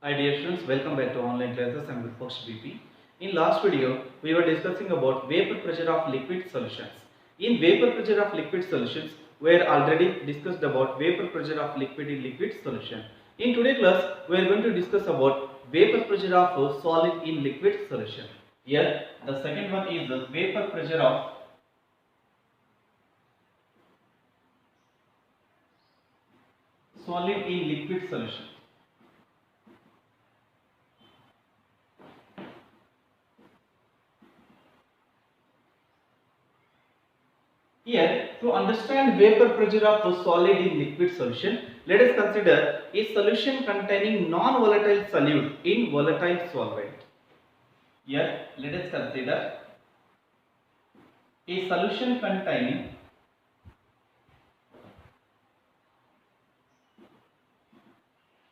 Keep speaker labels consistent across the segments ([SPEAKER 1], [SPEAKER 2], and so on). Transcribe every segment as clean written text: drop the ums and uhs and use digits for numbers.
[SPEAKER 1] Hi dear students, welcome back to online classes. I am Vipaksh BP. In last video, we were discussing about vapor pressure of liquid solutions. In vapor pressure of liquid solutions, we are already discussed about vapor pressure of liquid in liquid solution. In today's class, we are going to discuss about vapor pressure of a solid in liquid solution. Here, the second one is the vapor pressure of solid in liquid solution. Here, to understand vapor pressure of a solid in liquid solution, let us consider a solution containing non-volatile solute in volatile solvent. Here, let us consider a solution containing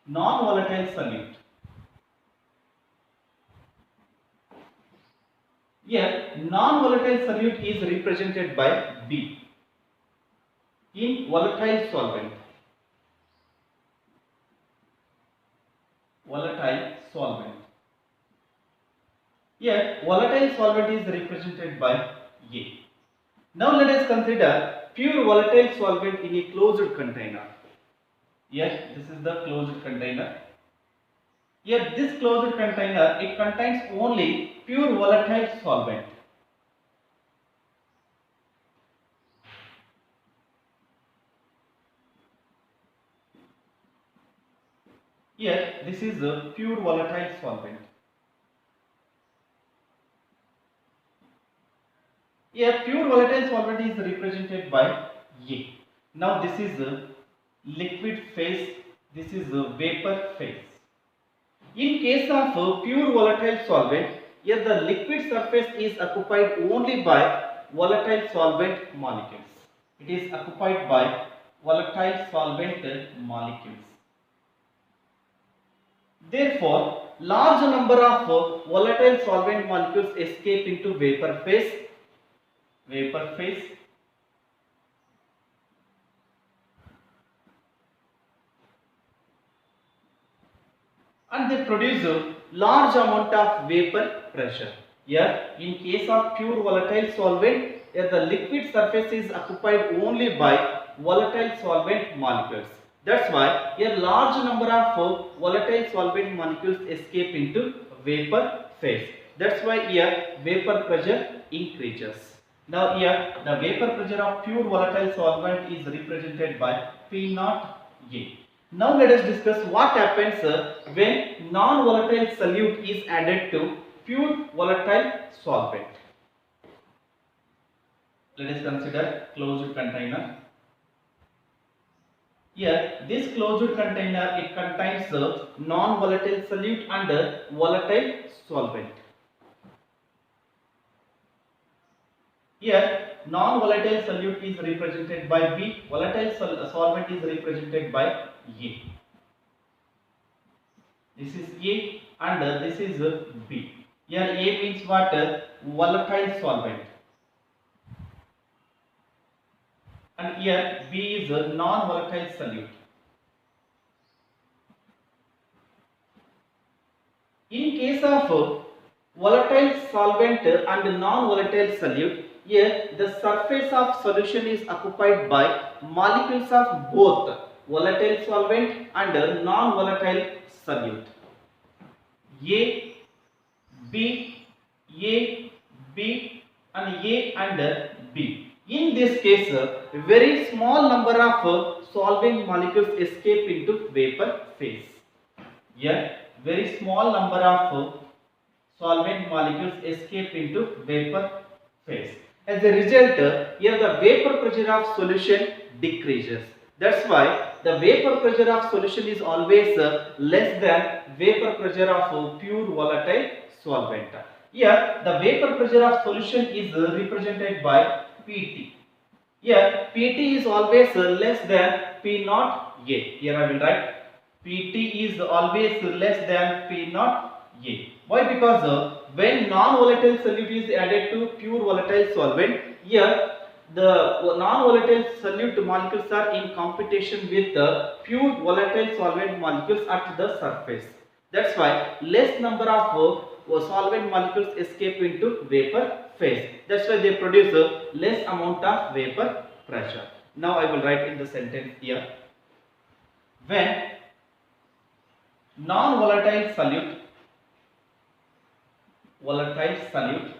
[SPEAKER 1] non-volatile solute. Here, non-volatile solute is represented by B in volatile solvent. Volatile solvent. Here, volatile solvent is represented by A. Now let us consider pure volatile solvent in a closed container. Here, this is the closed container. Here, this closed container, it contains only pure volatile solvent. Here, this is the pure volatile solvent. Here, pure volatile solvent is represented by A. Now, this is the liquid phase, this is the vapor phase. In case of pure volatile solvent, here the liquid surface is occupied only by volatile solvent molecules. It is occupied by volatile solvent molecules. Therefore, large number of volatile solvent molecules escape into vapor phase. Vapor phase. And they produce a large amount of vapor pressure. Here, in case of pure volatile solvent, here the liquid surface is occupied only by volatile solvent molecules. That's why a large number of volatile solvent molecules escape into vapor phase. That's why here vapor pressure increases. Now here the vapor pressure of pure volatile solvent is represented by P naught A. Now let us discuss what happens when non-volatile solute is added to pure volatile solvent. Let us consider closed container. Here, this closed container, it contains non-volatile solute and volatile solvent. Here, non-volatile solute is represented by B, volatile solvent is represented by A. This is A and this is B. Here A means what? Volatile solvent. And here B is a non-volatile solute. In case of volatile solvent and non-volatile solute, here the surface of solution is occupied by molecules of both volatile solvent and non-volatile solute. A, B, A, B and A and B. In this case, a very small number of solvent molecules escape into vapor phase. Here, very small number of solvent molecules escape into vapor phase. As a result, here the vapor pressure of solution decreases. That's why the vapor pressure of solution is always less than vapor pressure of pure volatile solvent. Here, the vapor pressure of solution is represented by Pt. Here, Pt is always less than P naught A. Here I will write Pt is always less than P naught A. Why? Because when non-volatile solute is added to pure volatile solvent, here the non-volatile solute molecules are in competition with the pure volatile solvent molecules at the surface. That's why less number of solvent molecules escape into vapor phase. That's why they produce less amount of vapor pressure. Now I will write in the sentence here. When non-volatile solute, volatile solute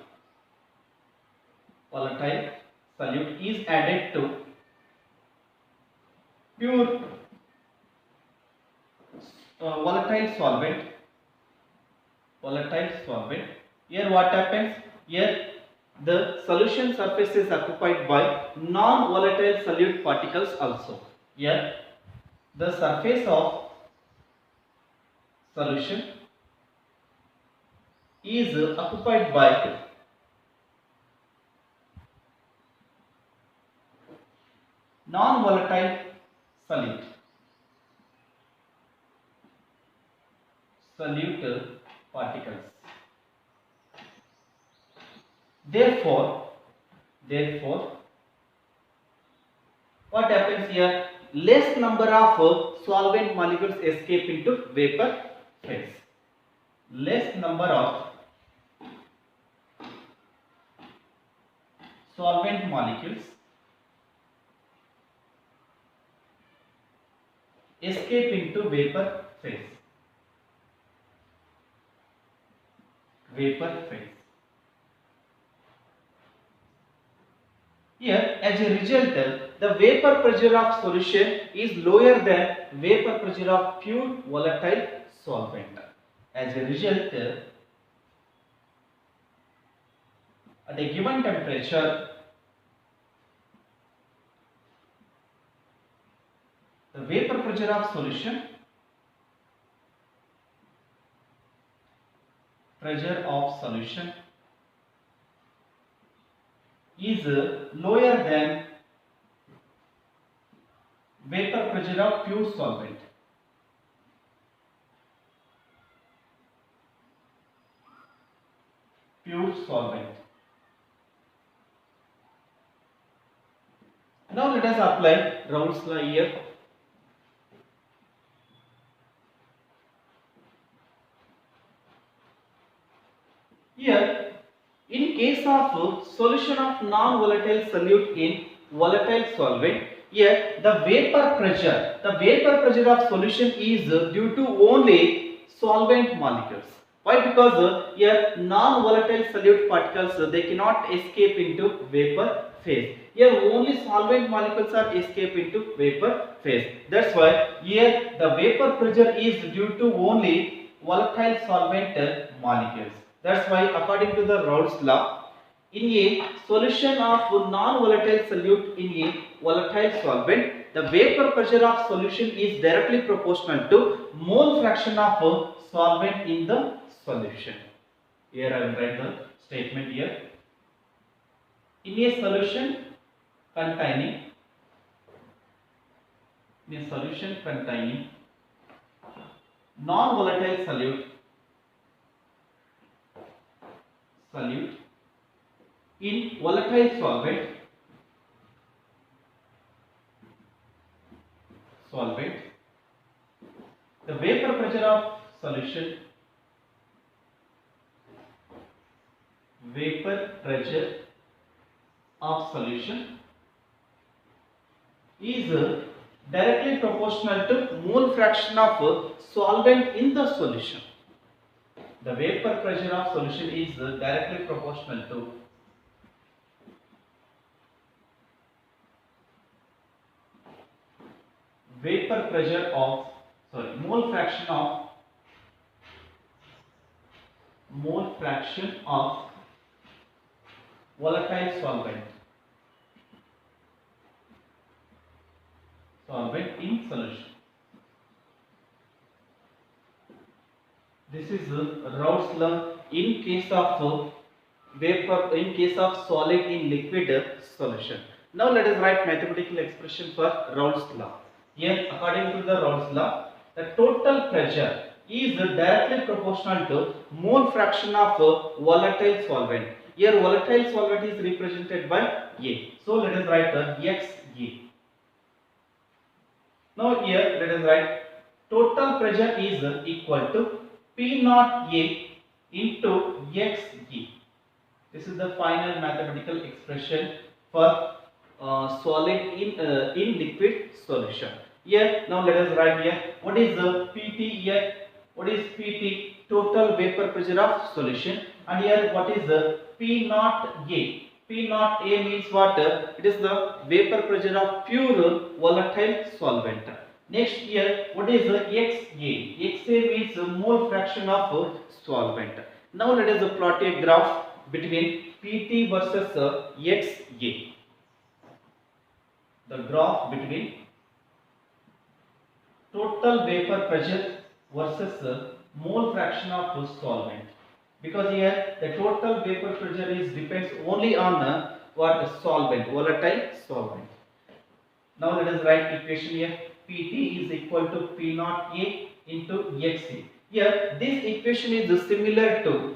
[SPEAKER 1] is added to pure volatile solvent, here what happens? Here the solution surface is occupied by non-volatile solute particles also. Here the surface of solution is occupied by non-volatile solute particles. Therefore, what happens here? Less number of solvent molecules escape into vapor phase. Less number of solvent molecules escape into vapor phase. Here, as a result, the vapor pressure of solution is lower than vapor pressure of pure volatile solvent. As a result, at a given temperature, the vapor pressure of solution is lower than vapor pressure of pure solvent. Now let us apply Raoult's law here. Here, in case of solution of non-volatile solute in volatile solvent, here the vapor pressure of solution is due to only solvent molecules. Why? Because here non-volatile solute particles they cannot escape into vapor phase. Here only solvent molecules are escape into vapor phase. That's why here the vapor pressure is due to only volatile solvent molecules. That's why according to the Raoult's law, in a solution of non-volatile solute in a volatile solvent, the vapor pressure of solution is directly proportional to mole fraction of solvent in the solution. Here I will write the statement here. In a solution containing non-volatile solute in volatile solvent, the vapor pressure of solution is directly proportional to mole fraction of solvent in the solution. The vapor pressure of solution is directly proportional to mole fraction of volatile solvent in solution. This is Raoult's law in case of solid in liquid solution. Now let us write mathematical expression for Raoult's law. Here, according to the Raoult's law, the total pressure is directly proportional to mole fraction of volatile solvent. Here, volatile solvent is represented by A. So let us write XA. Now here let us write total pressure is equal to P naught A into XA. This is the final mathematical expression for solid in liquid solution. Here now let us write here what is the PT here. What is PT? Total vapor pressure of solution. And here what is the P naught A? P naught A means what? It is the vapor pressure of pure volatile solvent. Next here what is the XA? XA means mole fraction of solvent. Now let us plot a graph between PT versus XA. The graph between total vapor pressure versus mole fraction of solvent. Because here the total vapor pressure is depends only on what solvent, volatile solvent. Now let us write equation here. PT is equal to P naught A into XA. Here this equation is similar to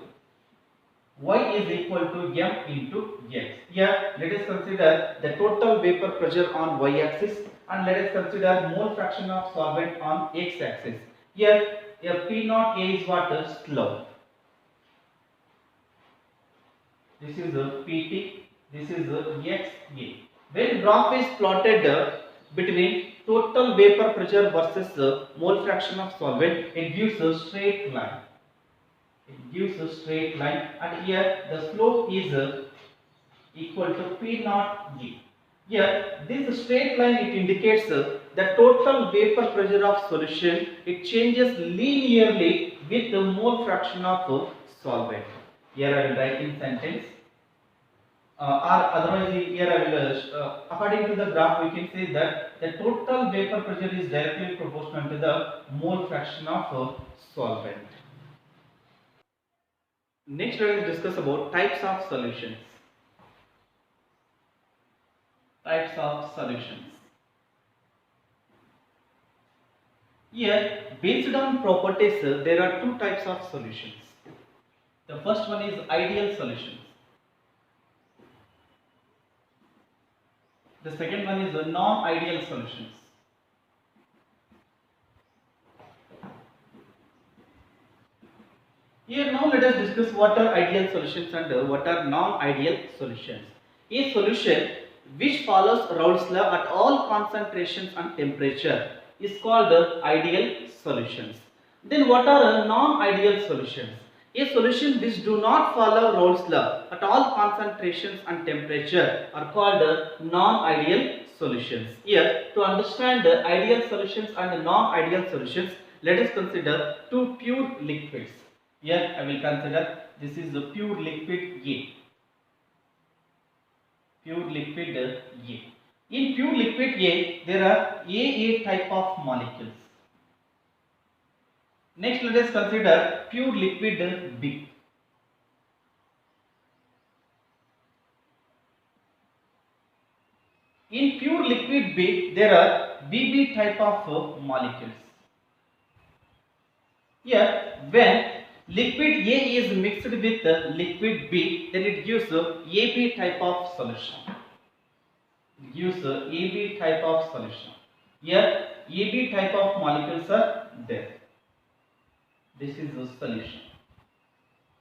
[SPEAKER 1] Y is equal to M into X. Here let us consider the total vapor pressure on Y axis and let us consider mole fraction of solvent on X axis. Here P naught A is what? Slope. This is PT, this is XA. When graph is plotted between total vapor pressure versus mole fraction of solvent, it gives a straight line. It gives a straight line, and here the slope is equal to P naught G. Here this straight line it indicates the total vapor pressure of solution. It changes linearly with the mole fraction of solvent. Here I will write in sentence. Or otherwise here I will according to the graph we can say that the total vapor pressure is directly proportional to the mole fraction of solvent. Next let us discuss about types of solutions. Types of solutions. Here based on properties there are two types of solutions. The first one is ideal solutions. The second one is non-ideal solutions. Here now let us discuss what are ideal solutions and what are non-ideal solutions. A solution which follows Raoult's law at all concentrations and temperature is called ideal solutions. Then what are non-ideal solutions? A solution which do not follow Raoult's law at all concentrations and temperature are called non-ideal solutions. Here to understand ideal solutions and non-ideal solutions, let us consider two pure liquids. Here I will consider this is the pure liquid A. Pure liquid A. In pure liquid A, there are AA type of molecules. Next, let us consider pure liquid B. In pure liquid B, there are BB type of molecules. Here, when liquid A is mixed with liquid B, then it gives AB type of solution. It gives AB type of solution. Here, AB type of molecules are there. This is the solution.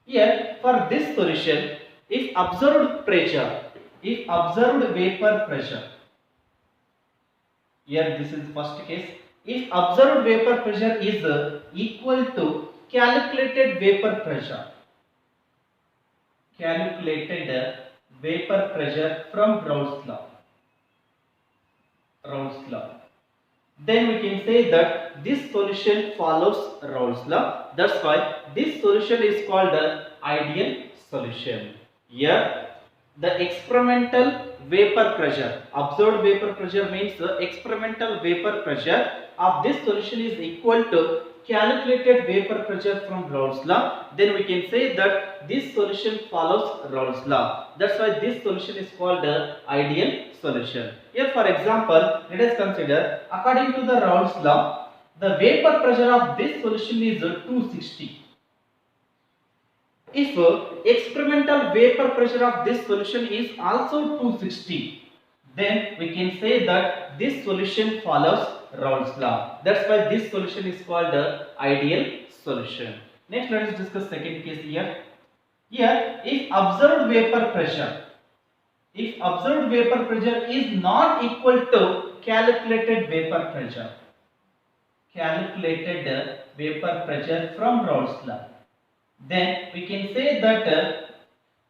[SPEAKER 1] Here, for this solution, if observed vapor pressure, here this is first case, if observed vapor pressure is equal to calculated vapor pressure from Raoult's law, then we can say that this solution follows Raoult's law. That's why this solution is called the ideal solution. Here the experimental vapor pressure, observed vapor pressure means the experimental vapor pressure of this solution is equal to calculated vapor pressure from Raoult's law. Then we can say that this solution follows Raoult's law. That's why this solution is called the ideal solution. Here for example, let us consider according to the Raoult's law, the vapor pressure of this solution is 260. If experimental vapor pressure of this solution is also 260, then we can say that this solution follows Raoult's law. That's why this solution is called the ideal solution. Next, let us discuss second case here. Here, if observed vapor pressure is not equal to calculated vapor pressure from Raoult's law, then we can say that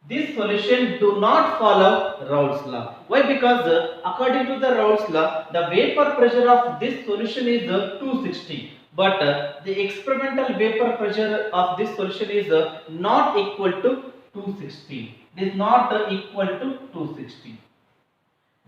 [SPEAKER 1] this solution do not follow Raoult's law. Why? Because according to the Raoult's law, the vapor pressure of this solution is 260, but the experimental vapor pressure of this solution is not equal to 260. It is not equal to 260.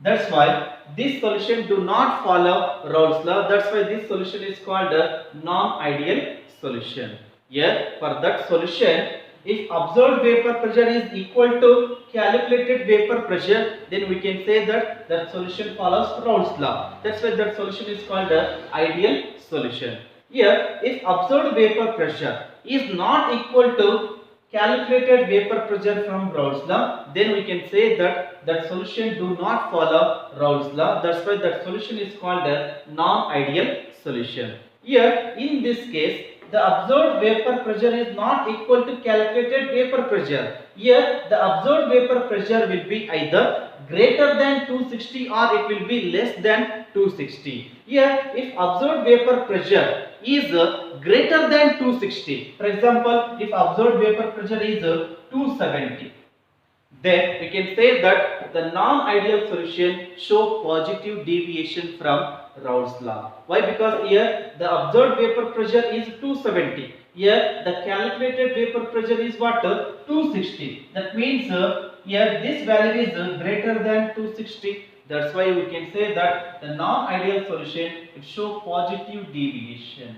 [SPEAKER 1] That's why this solution do not follow Raoult's law. That's why this solution is called a non-ideal solution. Here, for that solution, if observed vapor pressure is equal to calculated vapor pressure, then we can say that that solution follows Raoult's law. That's why that solution is called a ideal solution. Here, if observed vapor pressure is not equal to calculated vapor pressure from Raoult's law, then we can say that that solution do not follow Raoult's law. That's why that solution is called a non-ideal solution. Here, in this case, the observed vapor pressure is not equal to calculated vapor pressure. Here, the observed vapor pressure will be either greater than 260 or it will be less than 260. Here, if observed vapor pressure is greater than 260, for example, if observed vapor pressure is 270, then we can say that the non-ideal solution show positive deviation from Raoult's law. Why? Because here the observed vapor pressure is 270. Here the calculated vapor pressure is what? 260. That means here this value is greater than 260. That's why we can say that the non-ideal solution it show positive deviation.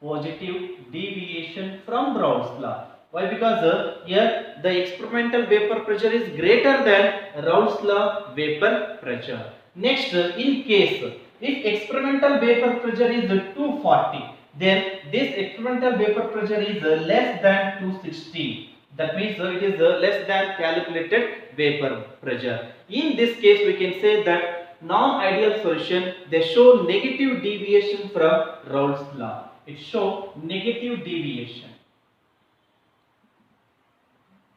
[SPEAKER 1] Positive deviation from Raoult's law. Why? Because here the experimental vapor pressure is greater than Raoult's law vapor pressure. Next, in case if experimental vapor pressure is 240, then this experimental vapor pressure is less than 260. That means it is less than calculated vapor pressure. In this case, we can say that non-ideal solution they show negative deviation from Raoult's law. It show negative deviation.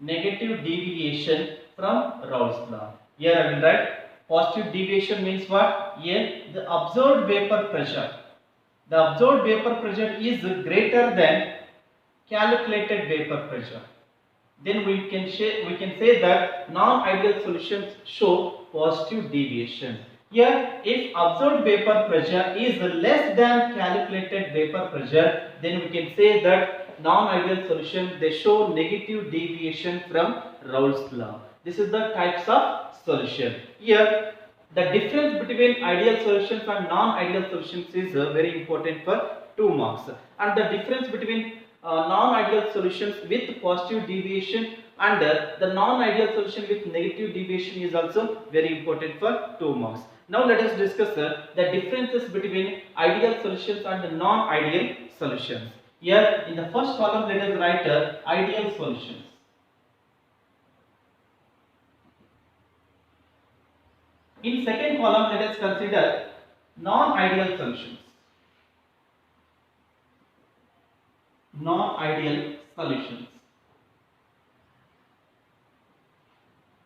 [SPEAKER 1] Negative deviation from Raoult's law. Here I will write positive deviation means what? Here the observed vapor pressure. The observed vapor pressure is greater than calculated vapor pressure. Then we can say that non-ideal solutions show positive deviation. Here, if observed vapor pressure is less than calculated vapor pressure, then we can say that non-ideal solution they show negative deviation from Raoult's law. This is the types of solution. Here, the difference between ideal solutions and non-ideal solutions is very important for 2 marks. And the difference between non-ideal solutions with positive deviation and the non-ideal solution with negative deviation is also very important for 2 marks. Now let us discuss the differences between ideal solutions and non-ideal solutions. Here in the first column let us write ideal solutions. In second column let us consider non-ideal solutions. Non-ideal solutions.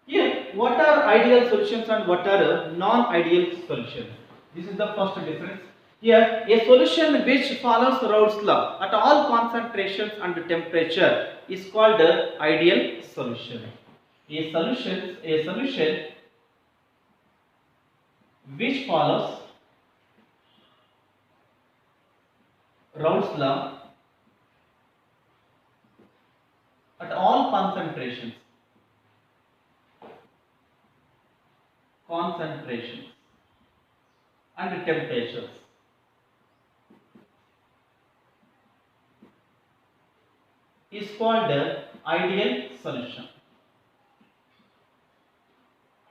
[SPEAKER 1] Here, what are ideal solutions and what are non-ideal solutions? This is the first difference. Here, a solution which follows Raoult's law at all concentrations and temperature is called an ideal solution. A solution which follows Raoult's law at all concentrations and temperatures is called ideal solution.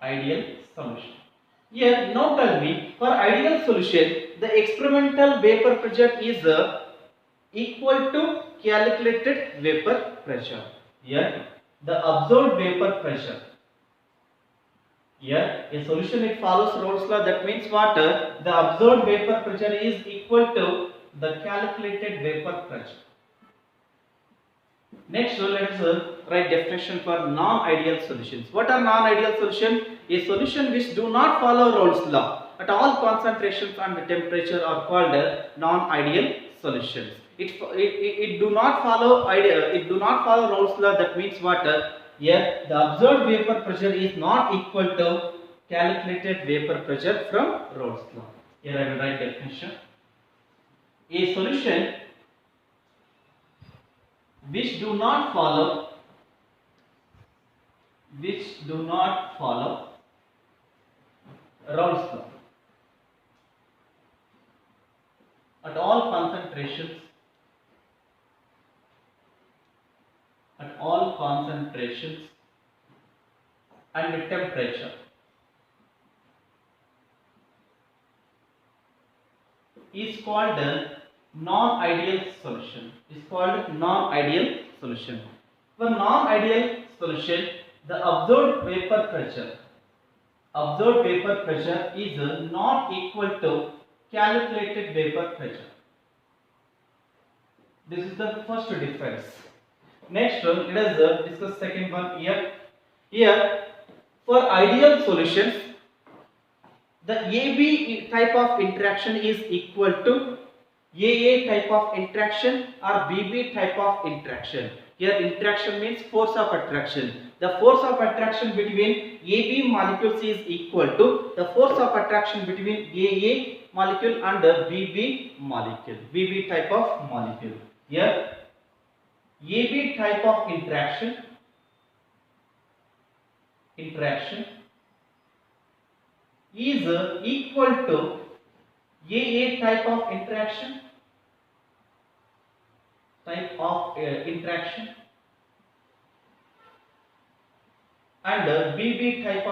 [SPEAKER 1] Ideal solution. Here, now tell me, for ideal solution, the experimental vapor pressure is equal to calculated vapor pressure. Here, the observed vapor pressure. Here, a solution it follows Raoult's law. That means what? The observed vapor pressure is equal to the calculated vapor pressure. Next, let us write definition for non-ideal solutions. What are non-ideal solutions? A solution which do not follow Rolle's law at all concentrations and temperature are called non-ideal solutions. It do not follow it do not follow Rolle's law. That means what? Here the observed vapor pressure is not equal to calculated vapor pressure from Rolle's law. Here I will write definition. A solution which do not follow Raoult's law at all concentrations and temperature is called a non-ideal solution. For non-ideal solution, the observed vapor pressure is not equal to calculated vapor pressure. This is the first difference. Next one, let us discuss second one here. Here, for ideal solutions, the AB type of interaction is equal to AA type of interaction or BB type of interaction. Here interaction means force of attraction. The force of attraction between AB molecules is equal to the force of attraction between AA molecule and the BB molecule. BB type of molecule. Here AB type of interaction is equal to AA type of interaction and BB type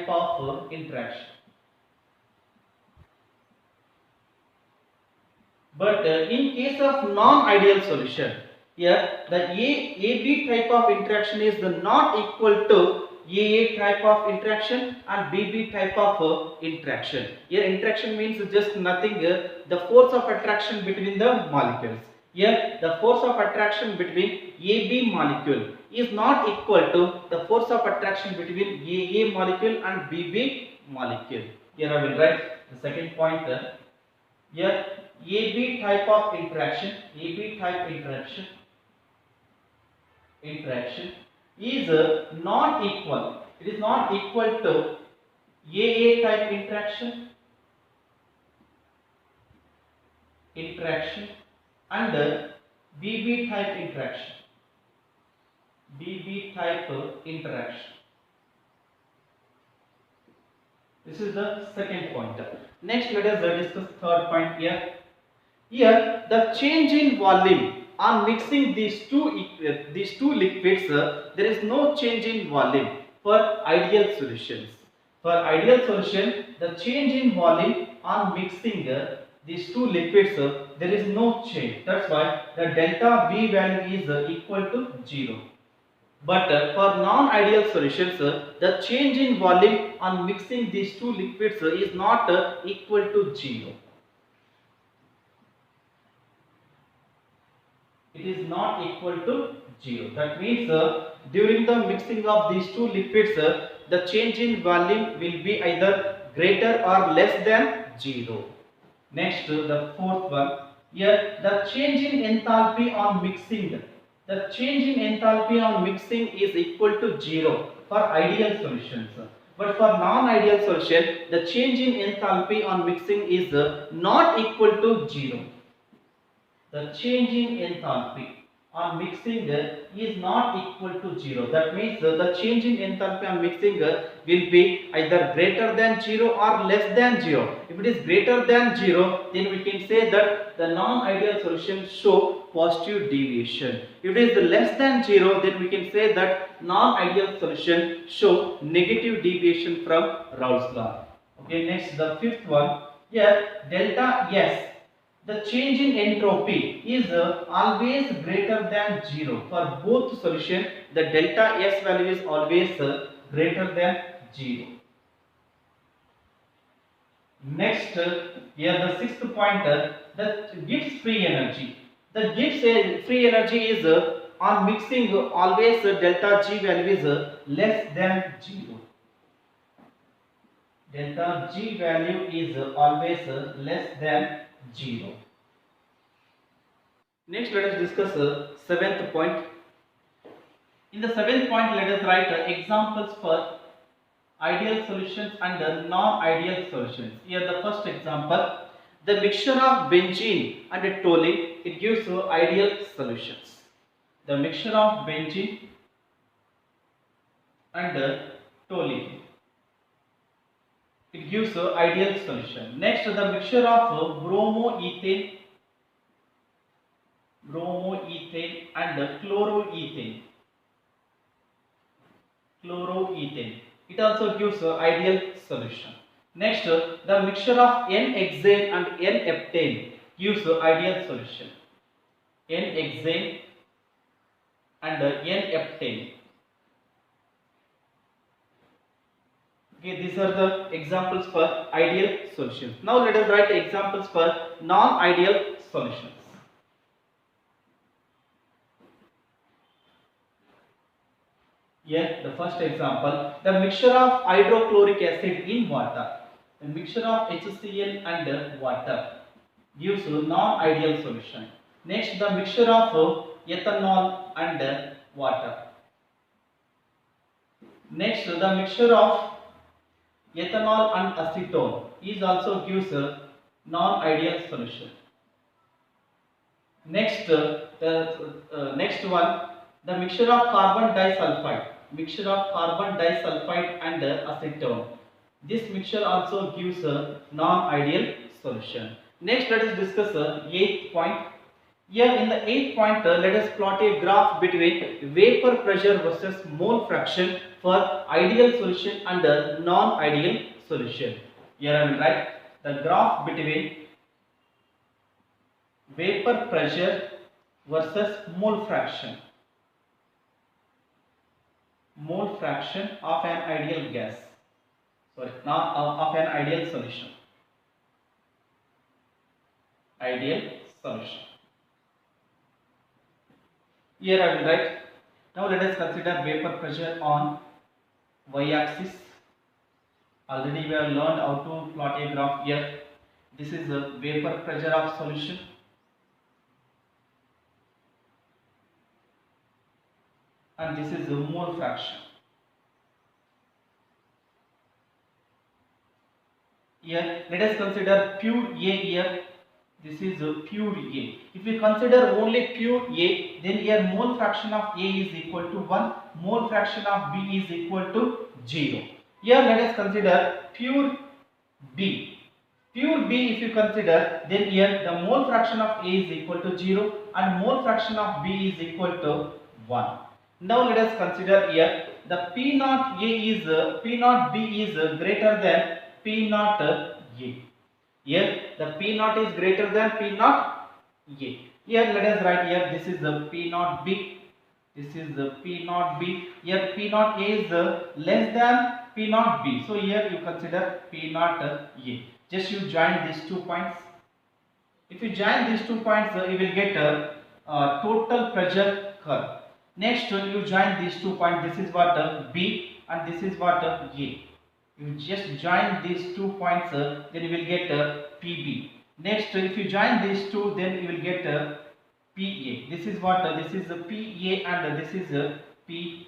[SPEAKER 1] of interaction. But in case of non-ideal solution, here the AB type of interaction is not equal to AA type of interaction and BB type of interaction. Here interaction means just nothing, the force of attraction between the molecules. Here the force of attraction between AB molecule is not equal to the force of attraction between AA molecule and BB molecule. Here I will write the second point. Here AB type of interaction is not equal. It is not equal to AA type interaction and BB type interaction. This is the second point. Next, let us discuss third point here. Here, the change in volume on mixing these two liquids, there is no change in volume for ideal solutions. For ideal solution, the change in volume on mixing these two liquids, there is no change. That's why the delta V value is equal to 0. But for non-ideal solutions, the change in volume on mixing these two liquids is not equal to 0. It is not equal to 0. That means during the mixing of these two liquids, the change in volume will be either greater or less than 0. Next, the fourth one. Here, the change in enthalpy on mixing. The change in enthalpy on mixing is equal to 0 for ideal solutions. But for non-ideal solution, the change in enthalpy on mixing is not equal to 0. The change in enthalpy on mixing is not equal to 0. That means the change in enthalpy on mixing will be either greater than 0 or less than 0. If it is greater than 0, then we can say that the non-ideal solution show positive deviation. If it is less than 0, then we can say that non-ideal solution show negative deviation from Raoult's law. Okay, next the fifth one. Here delta S, the change in entropy is always greater than 0. For both solution, the delta S value is always greater than 0. Next, here the sixth pointer, the Gibbs free energy. The Gibbs free energy is on mixing always delta G value is less than 0. Delta G value is always less than 0. Next, let us discuss seventh point. In the seventh point, let us write examples for ideal solutions and non-ideal solutions. Here, the first example, the mixture of benzene and toluene, it gives ideal solutions. The mixture of benzene and toluene, it gives ideal solution. Next, the mixture of bromoethane and chloroethane. It also gives ideal solution. Next, the mixture of N-hexane and N-heptane gives ideal solution. N-hexane and N-heptane. Okay, these are the examples for ideal solutions. Now let us write examples for non-ideal solutions. Here, the first example, the mixture of hydrochloric acid in water. The mixture of HCl and water gives non-ideal solution. Next, the mixture of ethanol and water. Next, the mixture of ethanol and acetone is also gives a non-ideal solution. Next, next one, the mixture of carbon disulfide. Mixture of carbon disulfide and acetone. This mixture also gives a non-ideal solution. Next, let us discuss eighth point. Here in the eighth point, let us plot a graph between vapor pressure versus mole fraction for ideal solution and non-ideal solution. Here I will write the graph between vapor pressure versus mole fraction. Mole fraction of an ideal gas. Sorry, not of an ideal solution. Ideal solution. Here I will write. Now let us consider vapor pressure on y-axis. Already we have learned how to plot a graph here. This is the vapor pressure of solution. And this is the mole fraction. Here, let us consider pure A here. This is pure A. If we consider only pure A, then here mole fraction of A is equal to 1, mole fraction of B is equal to 0. Here let us consider pure B. Pure B, if you consider, then here the mole fraction of A is equal to 0 and mole fraction of B is equal to 1. Now let us consider here the P naught A is P naught B is greater than P naught A. Here the P naught is greater than P naught A. Here let us write here this is the P naught B. This is the P naught B. Here P naught A is less than P naught B. So here you consider P naught A. Just you join these 2 points. If you join these 2 points, you will get a total pressure curve. Next, you join these 2 points. This is what B and this is what A. You just join these 2 points, then you will get PB. Next, if you join these two, then you will get PA. This is what this is the PA and this is PB.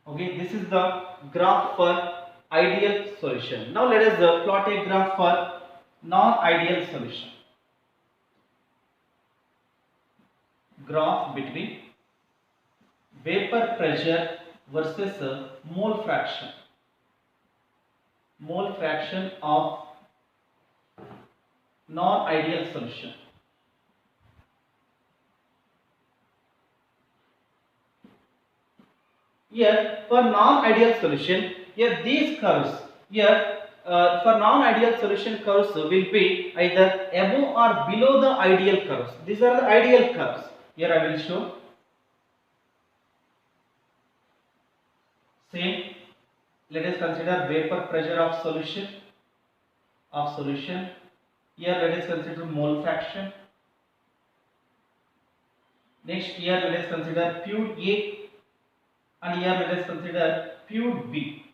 [SPEAKER 1] Okay, this is the graph for ideal solution. Now let us plot a graph for non-ideal solution. Graph between vapor pressure versus mole fraction. Mole fraction of non-ideal solution. Here for non-ideal solution, here these curves, here for non-ideal solution curves will be either above or below the ideal curves. These are the ideal curves. Here I will show. Same. Let us consider vapor pressure of solution. Here let us consider mole fraction. Next here let us consider fluid A, and here let us consider fluid B.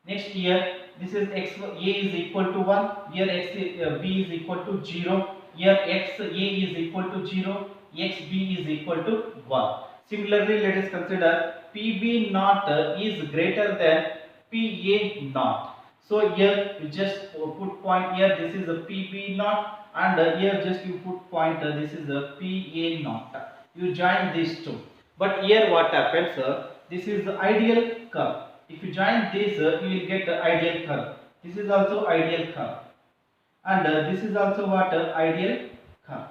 [SPEAKER 1] Next here this is x A is equal to 1, here B is equal to 0, here x A is equal to 0, x B is equal to 1. Similarly, let us consider PB naught is greater than PA naught. So here you just put point here, this is a PB naught, and here just you put point, this is a PA naught. You join these two. But here what happens, this is the ideal curve. If you join this, you will get the ideal curve. This is also ideal curve, and this is also what ideal curve.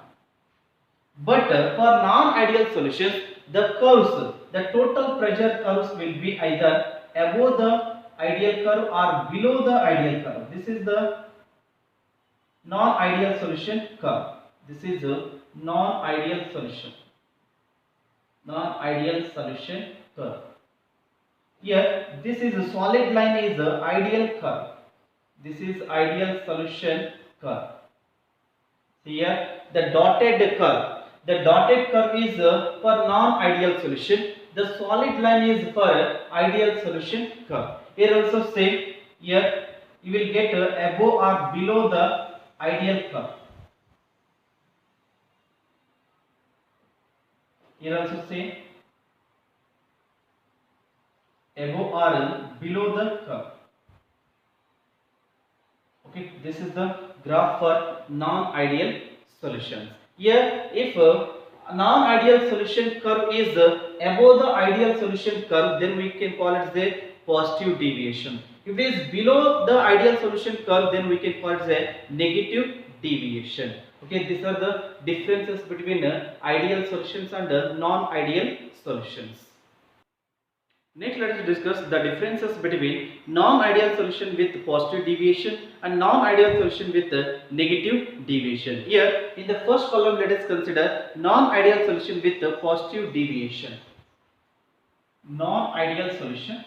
[SPEAKER 1] But for non-ideal solutions, the curves, the total pressure curves will be either above the ideal curve or below the ideal curve. This is the non-ideal solution curve. This is a non-ideal solution. Non-ideal solution curve. Here, this is a solid line is the ideal curve. This is ideal solution curve. Here, the dotted curve. The dotted curve is for non-ideal solution. The solid line is for ideal solution curve. Here also same. Here you will get above or below the ideal curve. Here also same. Above or below the curve. Okay, this is the graph for non-ideal solutions. Here, if non-ideal solution curve is above the ideal solution curve, then we can call it the positive deviation. If it is below the ideal solution curve, then we can call it the negative deviation. Okay, these are the differences between ideal solutions and non-ideal solutions. Next, let us discuss the differences between non-ideal solution with positive deviation and non-ideal solution with negative deviation. Here, in the first column, let us consider non-ideal solution with positive deviation. Non-ideal solution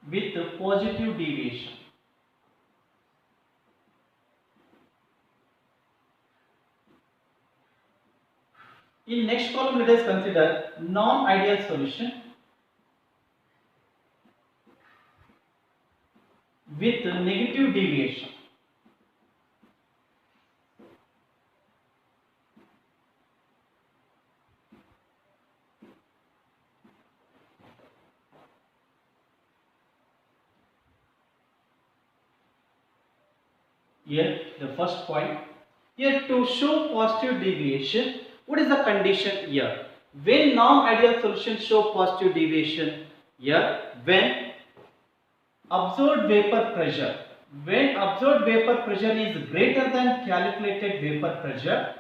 [SPEAKER 1] with positive deviation. In next column, let us consider non-ideal solution with negative deviation. Here, the first point. Here, to show positive deviation, what is the condition here? When non-ideal solutions show positive deviation, here, when observed vapor pressure, is greater than calculated vapor pressure,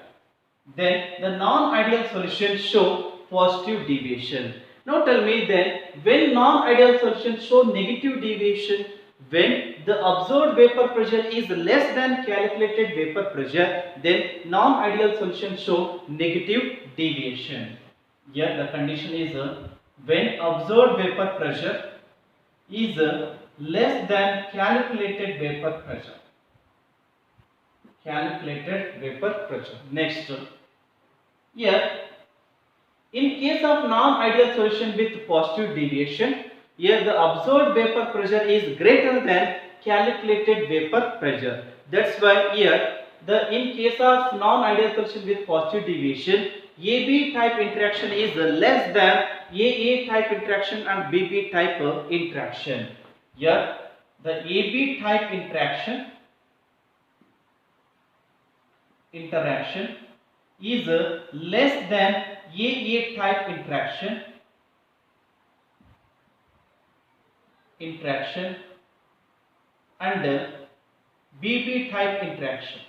[SPEAKER 1] then the non-ideal solutions show positive deviation. Now tell me then, when non-ideal solutions show negative deviation, when the observed vapor pressure is less than calculated vapor pressure, then non-ideal solutions show negative deviation. Here the condition is when observed vapor pressure is less than calculated vapor pressure. Calculated vapor pressure. Next, here in case of non-ideal solution with positive deviation, here the observed vapor pressure is greater than calculated vapor pressure. That's why here in case of non-ideal solution with positive deviation, AB type interaction is less than AA type interaction and BB type interaction. Here the AB type interaction is less than AA type interaction and BB type interaction.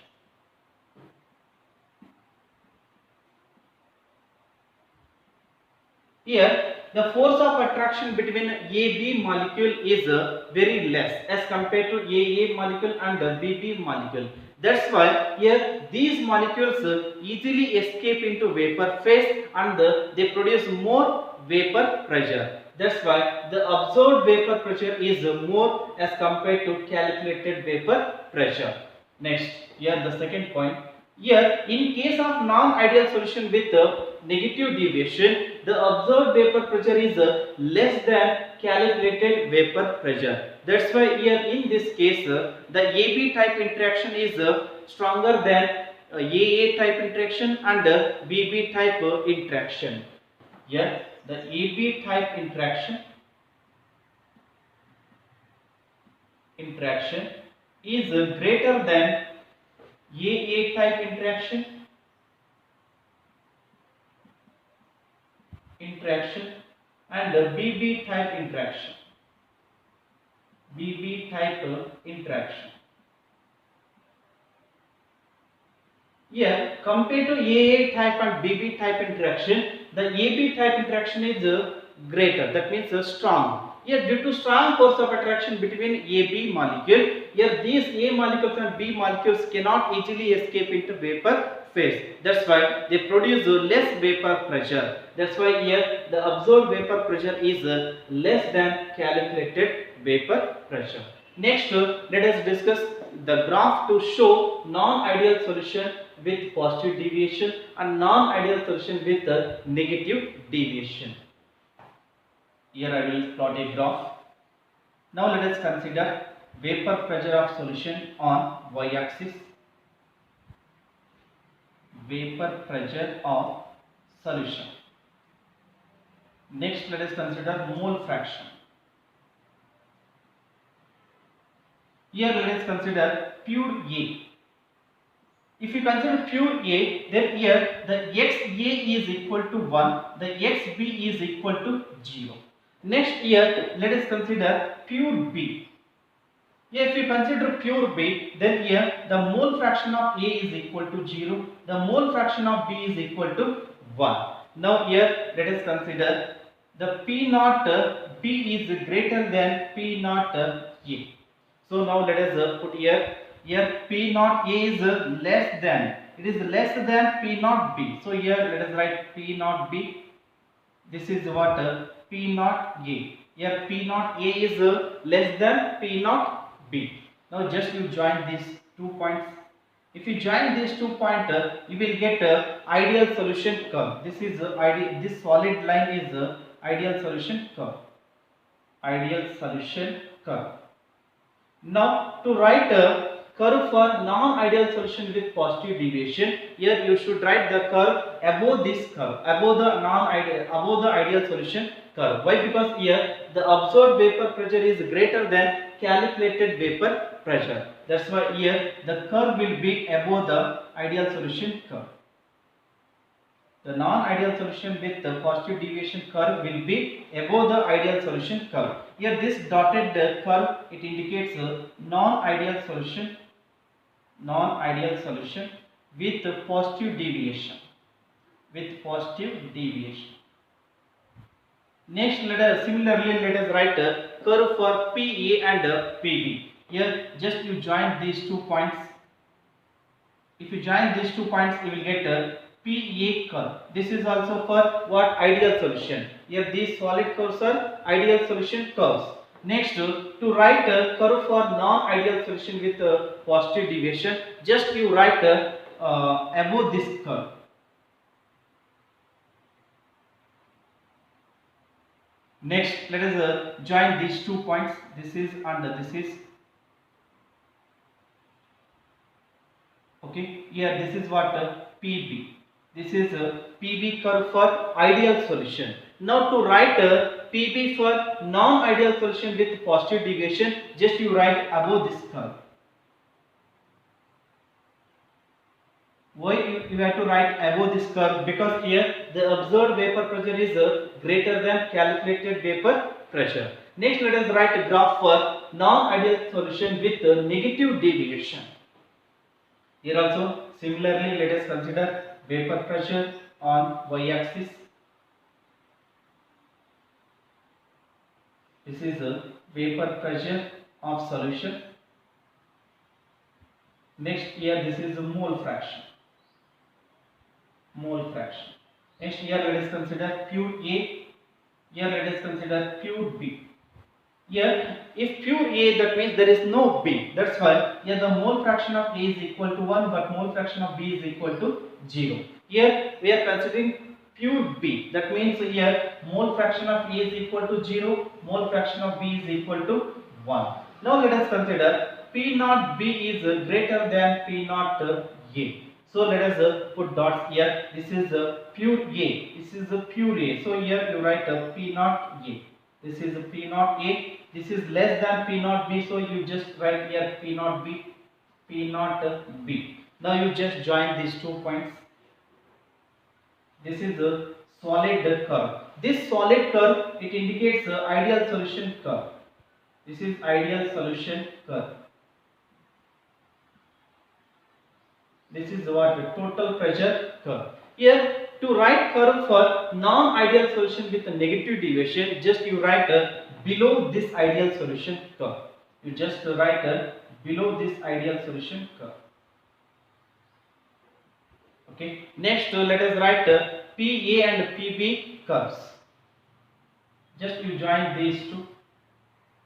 [SPEAKER 1] Here the force of attraction between AB molecule is very less as compared to AA molecule and BB molecule. That's why here these molecules easily escape into vapor phase and they produce more vapor pressure. That's why the observed vapor pressure is more as compared to calculated vapor pressure. Next, here the second point. Here, in case of non-ideal solution with negative deviation, the observed vapor pressure is less than calculated vapor pressure. That's why here in this case, the AB type interaction is stronger than AA type interaction and BB type interaction. Here, the AB type interaction is greater than AA type interaction and BB type interaction. BB type interaction. Here, compared to AA type and BB type interaction, the AB type interaction is greater. That means strong. Here, due to strong force of attraction between AB molecule, here these A molecules and B molecules cannot easily escape into vapor phase. That's why they produce less vapor pressure. That's why here the observed vapor pressure is less than calculated vapor pressure. Next, let us discuss the graph to show non-ideal solution with positive deviation and non-ideal solution with negative deviation. Here I will plot a graph. Now let us consider vapor pressure of solution on y-axis. Vapor pressure of solution. Next, let us consider mole fraction. Here let us consider pure A. If you consider pure A, then here the XA is equal to 1, the XB is equal to 0. Next here let us consider pure B. Here if you consider pure B, then here the mole fraction of A is equal to 0, the mole fraction of B is equal to 1. Now here let us consider the P naught B is greater than P naught A. So now let us put here P naught A is less than, it is less than P naught B. So here let us write P naught B. This is what P naught A. Here P naught A is less than P naught B. Now just you join these 2 points. If you join these 2 points, you will get ideal solution curve. This is ideal. This solid line is ideal solution curve. Ideal solution curve. Now to write a curve for non-ideal solution with positive deviation, here you should write the curve above this curve, above the ideal solution curve. Why? Because here the observed vapor pressure is greater than calculated vapor pressure. That's why here the curve will be above the ideal solution curve. The non-ideal solution with the positive deviation curve will be above the ideal solution curve. Here this dotted curve, it indicates a non-ideal solution with positive deviation. Next, similarly let us write a curve for PA and PB. Here just you join these 2 points. If you join these 2 points, you will get a PA curve. This is also for what? Ideal solution. Here these solid curves are ideal solution curves. Next, to write a curve for non-ideal solution with positive deviation, just you write above this curve. Next, let us join these 2 points. This is and this is. Okay. Here this is what PB. This is a PB curve for ideal solution. Now to write a PB for non-ideal solution with positive deviation, just you write above this curve. Why you have to write above this curve? Because here the observed vapor pressure is greater than calculated vapor pressure. Next, let us write a graph for non-ideal solution with negative deviation. Here also similarly let us consider vapor pressure on y-axis. This is a vapor pressure of solution. Next here this is a mole fraction. Next here let us consider pure A. Here let us consider pure B. Here, if pure A, that means there is no B. That's why here the mole fraction of A is equal to 1, but mole fraction of B is equal to 0. Here we are considering pure B. That means here mole fraction of A is equal to 0, mole fraction of B is equal to 1. Now let us consider P naught B is greater than P naught A. So let us put dots here. This is pure A. This is pure A. So here you write P naught A. This is P naught A. This is less than P naught B. So you just write here P naught B. P naught B. Now you just join these 2 points. This is a solid curve. This solid curve, it indicates ideal solution curve. This is ideal solution curve. This is what the total pressure curve. Here to write curve for non-ideal solution with a negative deviation, just you write below this ideal solution curve. You just write below this ideal solution curve. Okay. Next, let us write PA and PB curves. Just you join these two.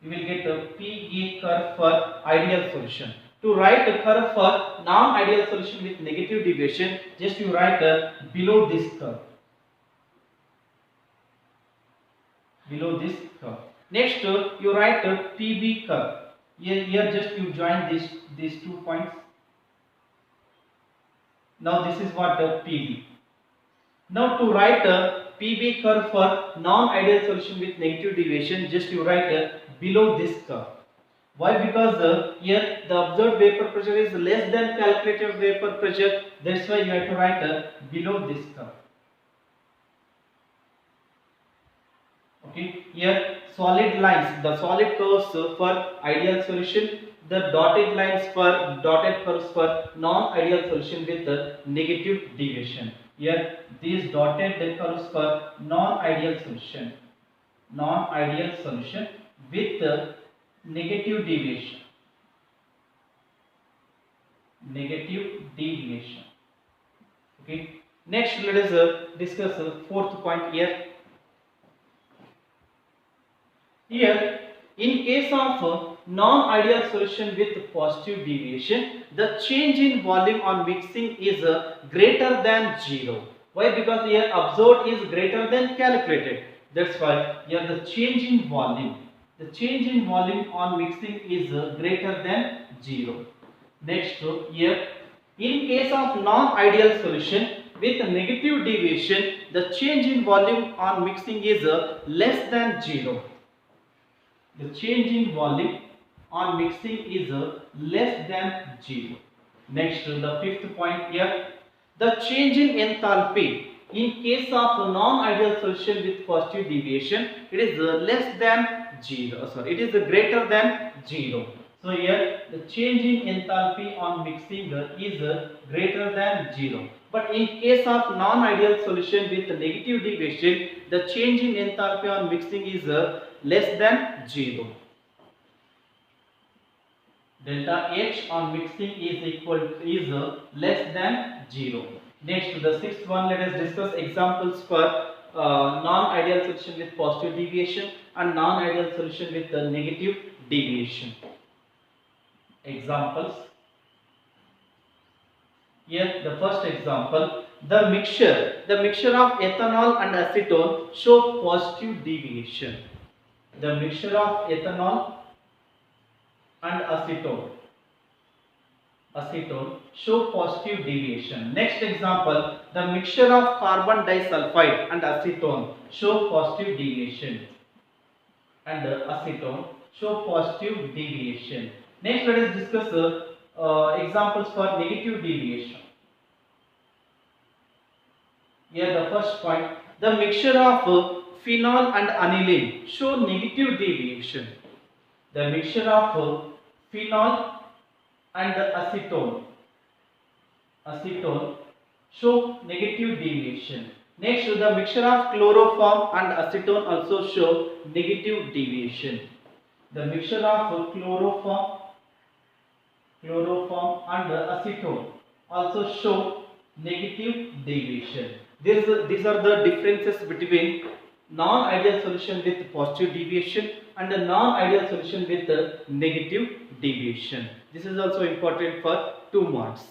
[SPEAKER 1] You will get a PA curve for ideal solution. To write a curve for non-ideal solution with negative deviation, just you write below this curve. Below this curve. Next, you write a PB curve. Here just you join these 2 points. Now this is what PB. Now to write a PB curve for non-ideal solution with negative deviation, just you write below this curve. Why? Because here the observed vapor pressure is less than calculated vapor pressure. That's why you have to write below this curve. Okay. Here solid lines, the solid curves for ideal solution, the dotted lines for dotted curves for non-ideal solution with negative deviation. Here these dotted curves for non-ideal solution with negative deviation. Okay. Next, let us discuss the 4th point here. Here, in case of non-ideal solution with positive deviation, the change in volume on mixing is greater than 0. Why? Because here observed is greater than calculated. That's why here the change in volume. The change in volume on mixing is greater than 0. Next, here, in case of non-ideal solution with a negative deviation, the change in volume on mixing is less than 0. The change in volume on mixing is less than 0. Next, the 5th point here, the change in enthalpy in case of non-ideal solution with positive deviation, it is less than 0. It is greater than 0. So here the change in enthalpy on mixing is greater than 0. But in case of non-ideal solution with negative deviation, the change in enthalpy on mixing is less than 0. Delta H on mixing is less than 0. Next, the 6th one, let us discuss examples for non-ideal solution with positive deviation and non-ideal solution with negative deviation. Examples. Here, the first example, the mixture of ethanol and acetone show positive deviation. The mixture of ethanol and acetone show positive deviation. Next example, the mixture of carbon disulfide and acetone show positive deviation. And acetone show positive deviation. Next, let us discuss examples for negative deviation. Here, the first point, the mixture of phenol and aniline show negative deviation. The mixture of phenol and acetone show negative deviation. Next, the mixture of chloroform and acetone also show negative deviation. The mixture of chloroform and acetone also show negative deviation. These are the differences between non-ideal solution with positive deviation and a non-ideal solution with a negative deviation. This is also important for 2 marks.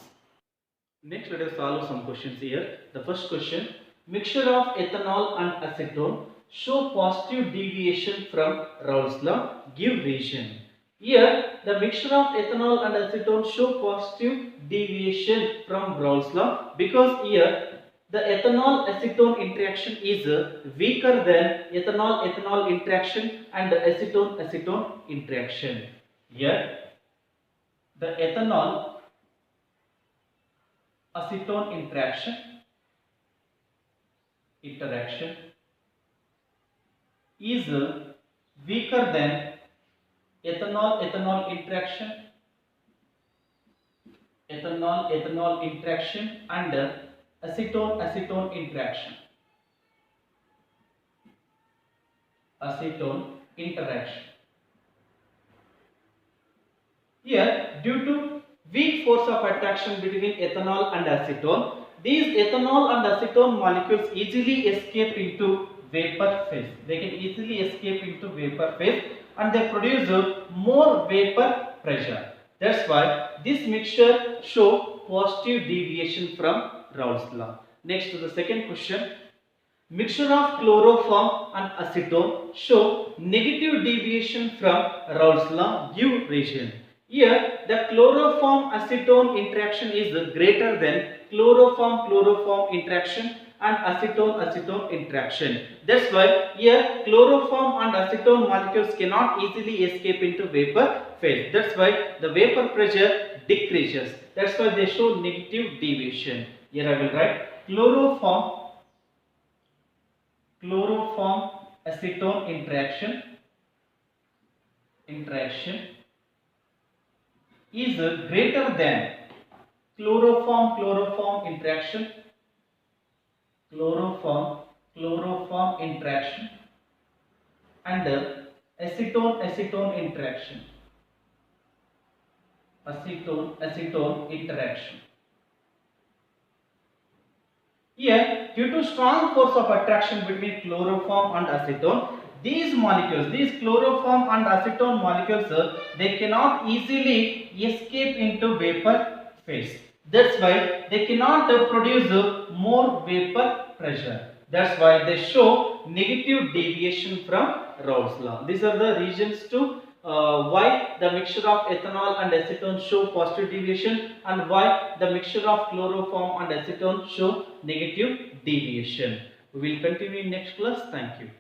[SPEAKER 1] Next, let us solve some questions here. The first question, mixture of ethanol and acetone show positive deviation from Raoult's law, give reason. Here, the mixture of ethanol and acetone show positive deviation from Raoult's law because here the ethanol acetone interaction is weaker than ethanol ethanol interaction and acetone acetone interaction. Here, the ethanol acetone interaction is weaker than ethanol ethanol interaction and acetone acetone interaction. Here, due to weak force of attraction between ethanol and acetone, these ethanol and acetone molecules easily escape into vapor phase. They can easily escape into vapor phase and they produce more vapor pressure. That's why this mixture show positive deviation from Raoult's law. Next to the second question. Mixture of chloroform and acetone show negative deviation from Raoult's law, give reason. Here, the chloroform acetone interaction is greater than chloroform chloroform interaction and acetone acetone interaction. That's why here chloroform and acetone molecules cannot easily escape into vapor phase. That's why the vapor pressure decreases. That's why they show negative deviation. Here I will write chloroform acetone interaction is greater than chloroform chloroform interaction and acetone acetone interaction. Here, due to strong force of attraction between chloroform and acetone, these chloroform and acetone molecules, they cannot easily escape into vapor phase. That's why they cannot produce more vapor pressure. That's why they show negative deviation from Raoult's law. These are the reasons to why the mixture of ethanol and acetone show positive deviation and why the mixture of chloroform and acetone show negative deviation. We will continue in next class. Thank you.